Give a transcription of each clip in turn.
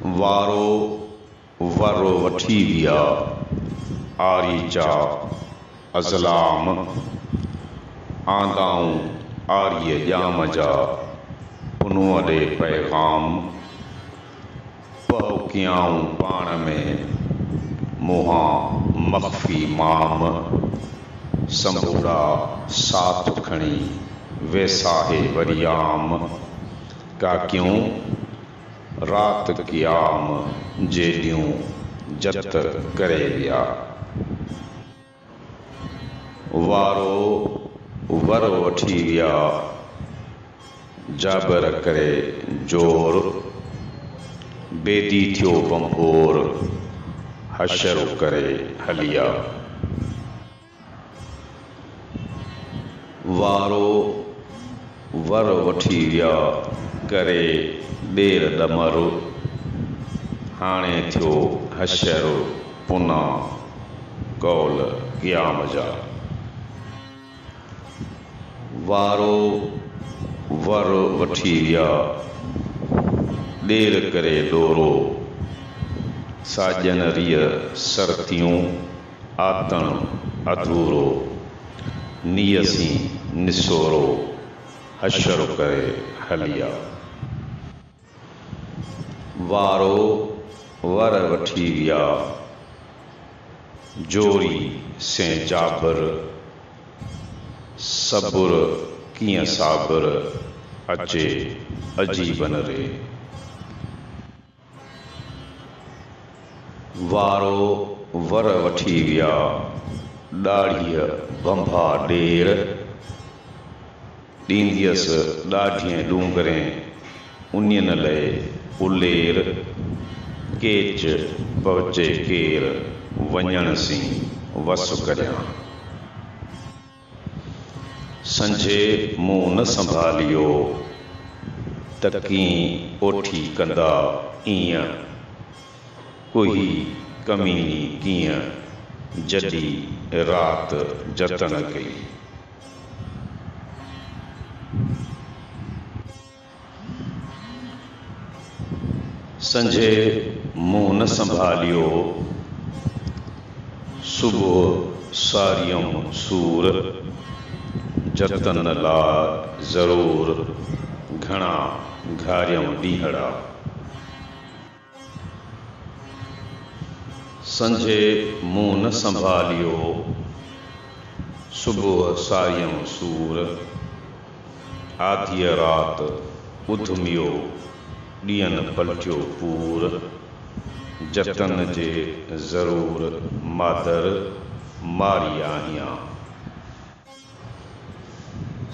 वारो वरो वठी विया आरी जा अज़लाम, आंदाऊं आरीअ ॼाम जा पुनूअ ॾे पैगाम, पहो कियाऊं पाण में मुहां मख़फ़ी माम, संबूड़ा साथ खणी वेसाहे वरियाम, काकियूं रात क़याम जेॾियूं जत करे विया। वारो वर वठी विया जाबर करे जोर, बेदी थियो बंभोर हशर करे हलिया। वारो वर वठी विया करे ॾेर ॾमर, हाणे थियो हशर पुनः कौल क़याम जा। वारो वर वठी विया ॾेर करे ॾोरो, साॼन रिय सरतियूं आतण अधूरो, नियसी निसोरो हशर करे हलिया। वारो वर वठी विया जोरी से जाबर, सबुर कीअं साबर अचे अजीबन रे। वारो वर वठी विया ॾाढ़ीअ बंभा ॾेर, ॾींदियसि ॾाढिएं ॾूंगरें उन्हनि लाइ उलेर, केच पहुचे केर वञण सी वस करियां। संझे मूं न संभालियो त कीं ओठी कंदा ईअं, कोई कमीनी कीअं जॾी रात जतन कई। संझे मूं न संभालियो सुबुह सारियम सूर, जतन ला ज़रूर घणा घारियम ॾींहड़ा। संझे मूं न संभालियो सुबुह सारियम सूर, आधीअ रात उधमियो ॾींहनि पलटियो पूर, जतन जे ज़रूर मादर मारी आहियां।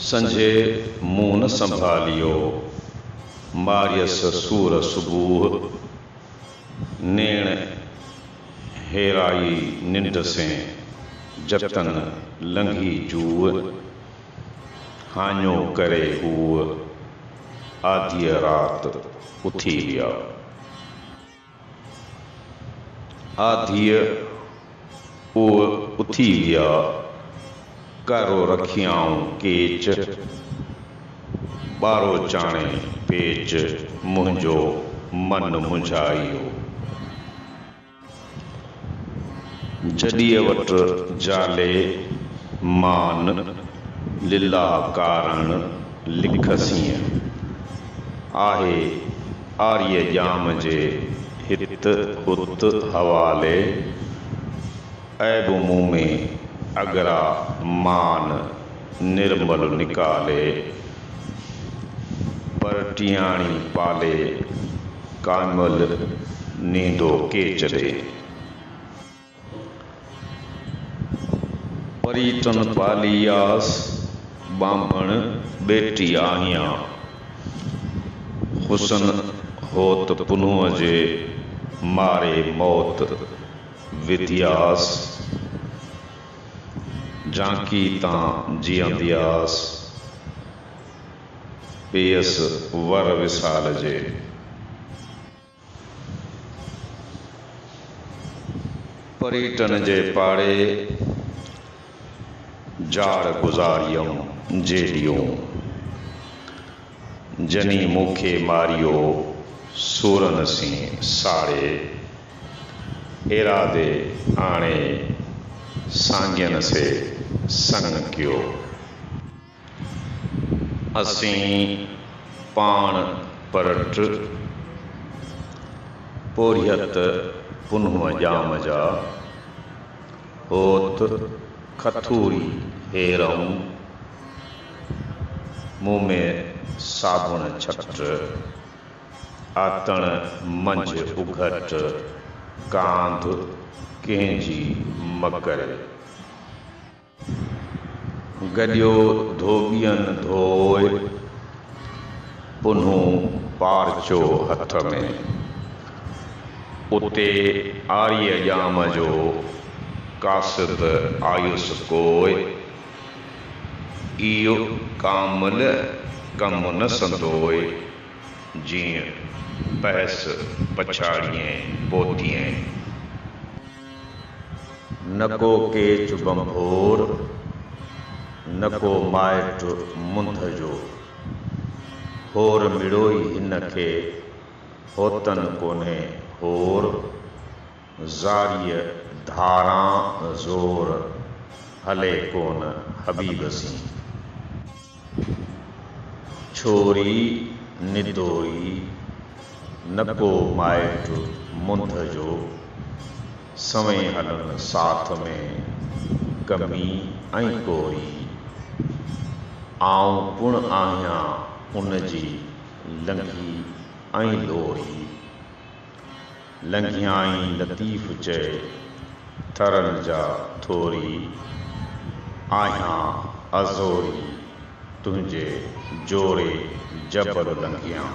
संझे मूं न संभालियो मारियस सूर सुबुह, नेण हेराई निंड से जतन लंघी जूह, हाञो करे हूअ आधीअ रात उथी विया। आधीअ उह उथी विया कारो रखियाऊं केच, ॿारो चाणे पेच मुंहिंजो मन मुंझाइयो। जॾीअ वटि जाले मान लीला कारण लिखसीं, आहे आर्य ॼाम जे हित हुत हवाले, ऐब मुँह में अगरा मान निर्मल निकाले, पर टियाणी पाले कामल नींदो केच ॾे। परीटन पालियास बांभण बेटी आहियां, हुसन होत पुनूअ जे मारे मौत विधियास, झांकी तां जीअंदियास पेयस वर विसाल जे। परीटन जे पाड़े जाड़ गुज़ारियम जेॾियूं, जनी मूंखे मारियो सूरन सी साड़े इरादे आणे सांगियन से संग क्यों। असीं पाण परट पोरियत पुन्ह जाम जा होत खथूरी हेरऊं मुँह में साबुण छट आतण मंझ उघट कांध कंहिंजी मकर गडियो धोबियन धोए पुन्हू पारचो हथ में उते आर्य जाम जो कासिद आयुस कोय इयो कामल कम न संदोए जीअं बहस पछाड़िएं पोतिएं न को केच बंभोर न को माइट मुंद जो होर मिड़ोई हिन खे होतन कोने होर ज़ारीअ धारां ज़ोर हले कोन हबीब सी छोरी निदोई न को माइट मुंद जो समय हलन साथ में कमी ऐं कोरी आऊं पुण आहियां उन जी लंघी ऐं लोरी लंघियाई लतीफ़ चए थरन जा थोरी आहियां अज़ोरी तुंहिंजे जोड़े जबर लंघियां।